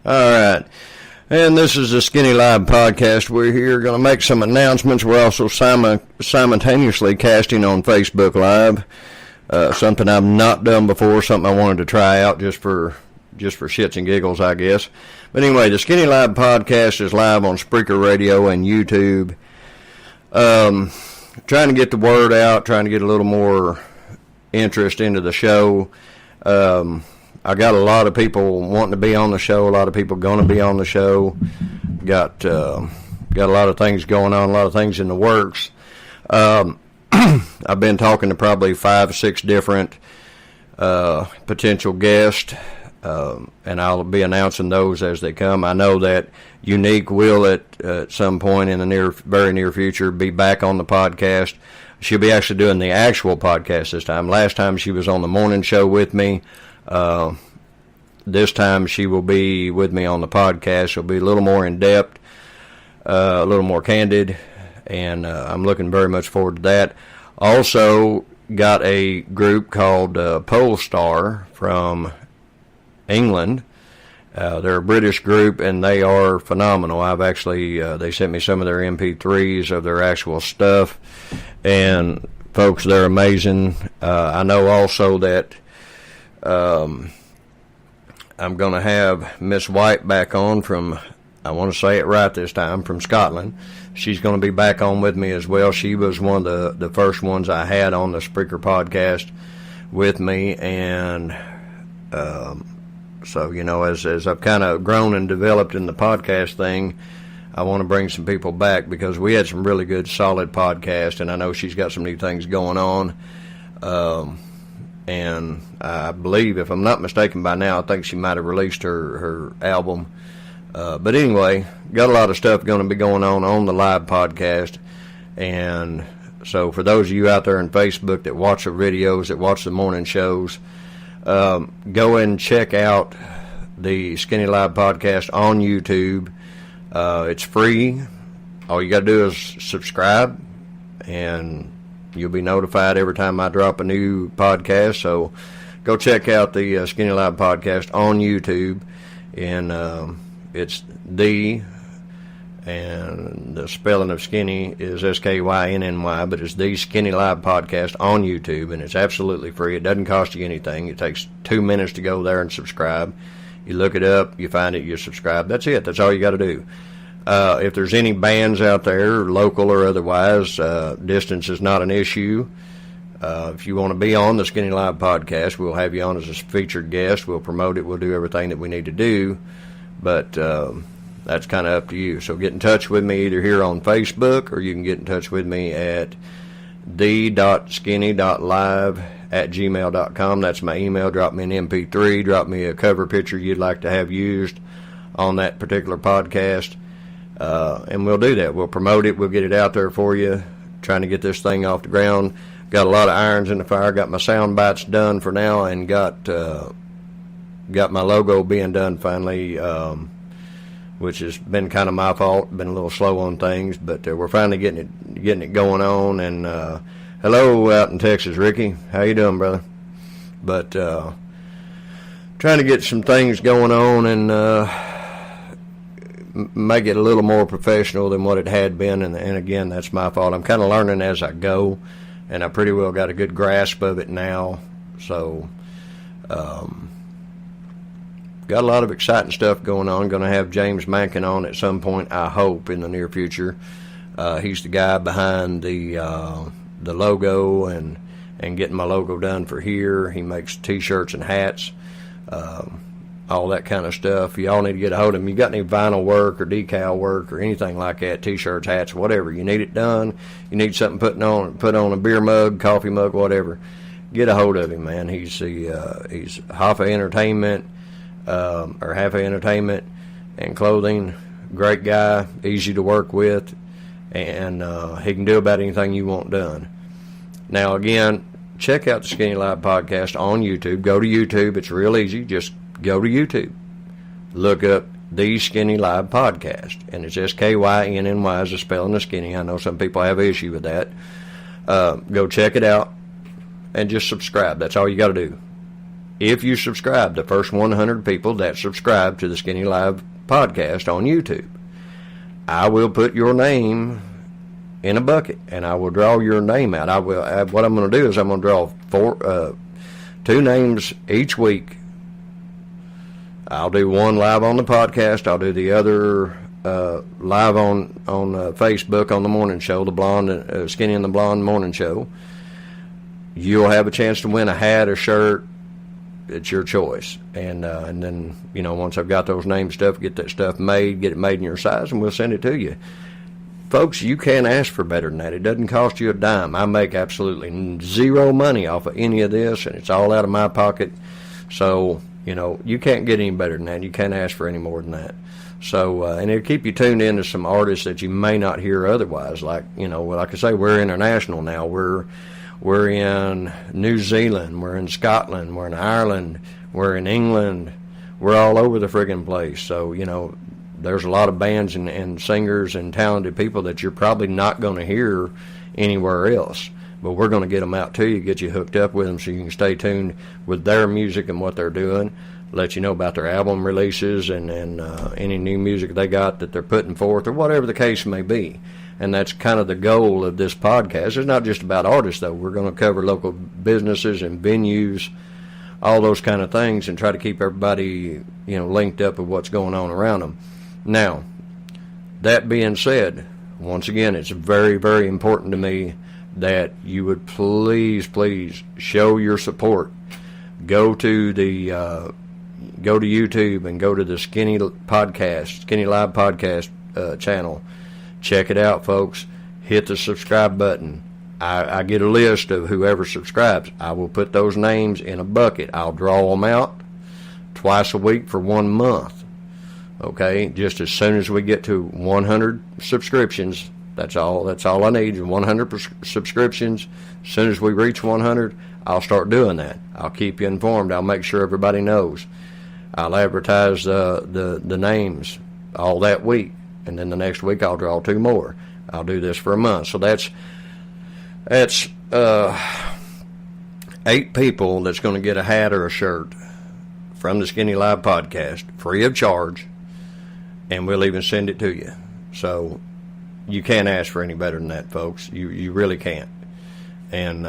All right. And this is the Skynny Live podcast. We're here going to make some announcements. We're also simultaneously casting on Facebook Live. Something I've not done before, something I wanted to try out just for shits and giggles, I guess. But anyway, the Skynny Live podcast is live on Spreaker Radio and YouTube. Trying to get the word out, trying to get a little more interest into the show. I got a lot of people wanting to be on the show, a lot of people going to be on the show. Got a lot of things going on, a lot of things in the works. I've been talking to probably 5 or 6 different potential guests, and I'll be announcing those as they come. I know that Unique will at some point in the very near future be back on the podcast. She'll be actually doing the actual podcast this time. Last time she was on the morning show with me. This time she will be with me on the podcast. She'll be a little more in depth, a little more candid, and I'm looking very much forward to that. Also got a group called Polestar from England. They're a British group, and they are phenomenal. I've actually, they sent me some of their MP3s of their actual stuff, and folks, they're amazing. I know also that I'm going to have Miss White back on from, I want to say it right this time, from Scotland. She's going to be back on with me as well. She was one of the first ones I had on the Spreaker podcast with me, and so, you know, as I've kind of grown and developed in the podcast thing, I want to bring some people back because we had some really good, solid podcasts, and I know she's got some new things going on. And I believe, if I'm not mistaken by now, I think she might have released her album. But anyway, got a lot of stuff going to be going on the live podcast. And so for those of you out there on Facebook that watch the videos, that watch the morning shows, go and check out the Skynny Live podcast on YouTube. It's free. All you got to do is subscribe, and you'll be notified every time I drop a new podcast. So go check out the Skynny Live podcast on YouTube. And it's and the spelling of Skynny is Skynny, but it's the Skynny Live podcast on YouTube. And it's absolutely free. It doesn't cost you anything. It takes 2 minutes to go there and subscribe. You look it up, you find it, you subscribe. That's it. That's all you got to do. If there's any bands out there, local or otherwise, distance is not an issue. If you want to be on the Skynny Live podcast, we'll have you on as a featured guest. We'll promote it. We'll do everything that we need to do. But that's kind of up to you. So get in touch with me either here on Facebook, or you can get in touch with me at the.skynny.live@gmail.com. That's my email. Drop me an MP3. Drop me a cover picture you'd like to have used on that particular podcast. And we'll do that. We'll promote it. We'll get it out there for you. Trying to get this thing off the ground. Got a lot of irons in the fire. Got my sound bites done for now, and got my logo being done finally, which has been kind of my fault. Been a little slow on things, but we're finally getting it going on. And hello out in Texas, Ricky. How you doing, brother? But trying to get some things going on and make it a little more professional than what it had been, and again, that's my fault. I'm kind of learning as I go, and I pretty well got a good grasp of it now. So got a lot of exciting stuff going on. Going to have James Mankin on at some point, I hope, in the near future. He's the guy behind the logo and getting my logo done for here. He makes T-shirts and hats, all that kind of stuff. Y'all need to get a hold of him. You got any vinyl work or decal work or anything like that, T-shirts, hats, whatever, you need it done, you need something put on a beer mug, coffee mug, whatever, get a hold of him, man. He's half entertainment and clothing. Great guy, easy to work with, and he can do about anything you want done. Now again, check out the Skynny Live podcast on YouTube. Go to YouTube. It's real easy. Just go to YouTube, look up the Skynny Live podcast, and it's Skynny is the spelling of Skynny. I know some people have an issue with that. Go check it out and just subscribe. That's all you got to do. if you subscribe, the first 100 people that subscribe to the Skynny Live podcast on YouTube, I will put your name in a bucket, and I will draw your name out. What I'm going to do is I'm going to draw 2 names each week. I'll do one live on the podcast. I'll do the other live on Facebook on the morning show, the blonde Skinny and the Blonde morning show. You'll have a chance to win a hat, a shirt. It's your choice. And then, once I've got those name stuff, get that stuff made, get it made in your size, and we'll send it to you. Folks, you can't ask for better than that. It doesn't cost you a dime. I make absolutely zero money off of any of this, and it's all out of my pocket. So, you can't get any better than that. You can't ask for any more than that. So, and it'll keep you tuned in to some artists that you may not hear otherwise. Like, like I say, we're international now. We're in New Zealand, we're in Scotland, we're in Ireland, we're in England, we're all over the friggin' place. So, there's a lot of bands and singers and talented people that you're probably not going to hear anywhere else. But we're going to get them out to you, get you hooked up with them so you can stay tuned with their music and what they're doing, let you know about their album releases and any new music they got that they're putting forth or whatever the case may be. And that's kind of the goal of this podcast. It's not just about artists, though. We're going to cover local businesses and venues, all those kind of things, and try to keep everybody, linked up with what's going on around them. Now, that being said, once again, it's very, very important to me that you would please show your support. Go to YouTube and go to the Skynny Live podcast channel. Check it out, folks. Hit the subscribe button. I get a list of whoever subscribes. I will put those names in a bucket. I'll draw them out twice a week for 1 month. Okay? Just as soon as we get to 100 subscriptions, that's all I need, 100 subscriptions. As soon as we reach 100, I'll start doing that. I'll keep you informed. I'll make sure everybody knows. I'll advertise the names all that week. And then the next week I'll draw 2 more. I'll do this for a month. So that's 8 people that's going to get a hat or a shirt from the Skynny Live podcast, free of charge, and we'll even send it to you. So you can't ask for any better than that, folks. You really can't. And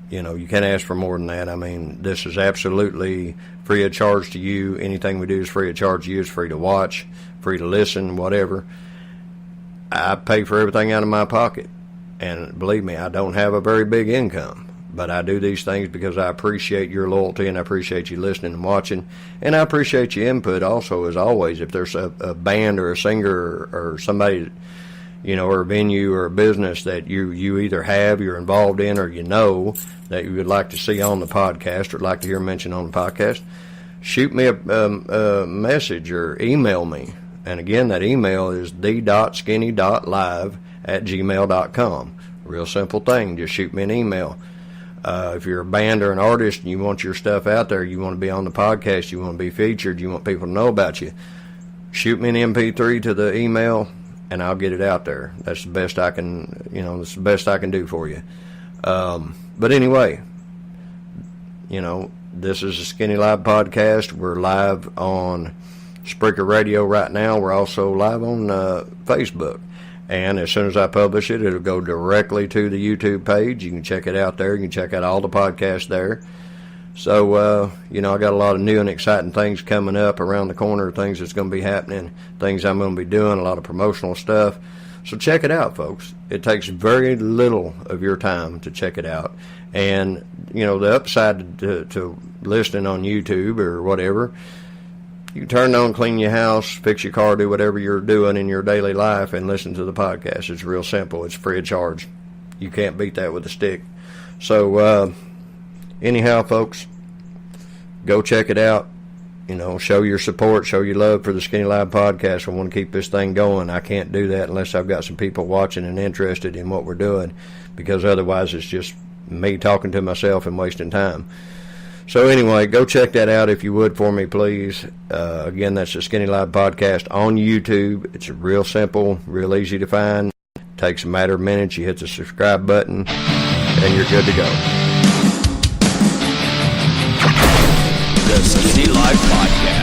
you can't ask for more than that. I mean, this is absolutely free of charge to you. Anything we do is free of charge to you. It's free to watch, free to listen, whatever. I pay for everything out of my pocket. And believe me, I don't have a very big income. But I do these things because I appreciate your loyalty and I appreciate you listening and watching. And I appreciate your input also, as always. If there's a band or a singer or somebody, or a venue or a business that you either have, you're involved in, or that you would like to see on the podcast or like to hear mentioned on the podcast, shoot me a message or email me. And again, that email is the.skinny.live@gmail.com. Real simple thing. Just shoot me an email. If you're a band or an artist and you want your stuff out there, you want to be on the podcast, you want to be featured, you want people to know about you, shoot me an MP3 to the email, and I'll get it out there. That's the best I can, that's the best I can do for you. But anyway, this is the Skynny Live podcast. We're live on Spreaker Radio right now. We're also live on Facebook. And as soon as I publish it, it'll go directly to the YouTube page. You can check it out there. You can check out all the podcasts there. So, I got a lot of new and exciting things coming up around the corner, things that's going to be happening, things I'm going to be doing, a lot of promotional stuff. So check it out, folks. It takes very little of your time to check it out. And, the upside to listening on YouTube or whatever, you can turn it on, clean your house, fix your car, do whatever you're doing in your daily life and listen to the podcast. It's real simple. It's free of charge. You can't beat that with a stick. So, anyhow, folks, go check it out. Show your support, show your love for the Skynny Live podcast. I want to keep this thing going. I can't do that unless I've got some people watching and interested in what we're doing, because otherwise it's just me talking to myself and wasting time. So anyway, go check that out if you would for me, please. Again, that's the Skynny Live podcast on YouTube. It's real simple, real easy to find. Takes a matter of minutes. You hit the subscribe button, and you're good to go. Skinny Life Podcast.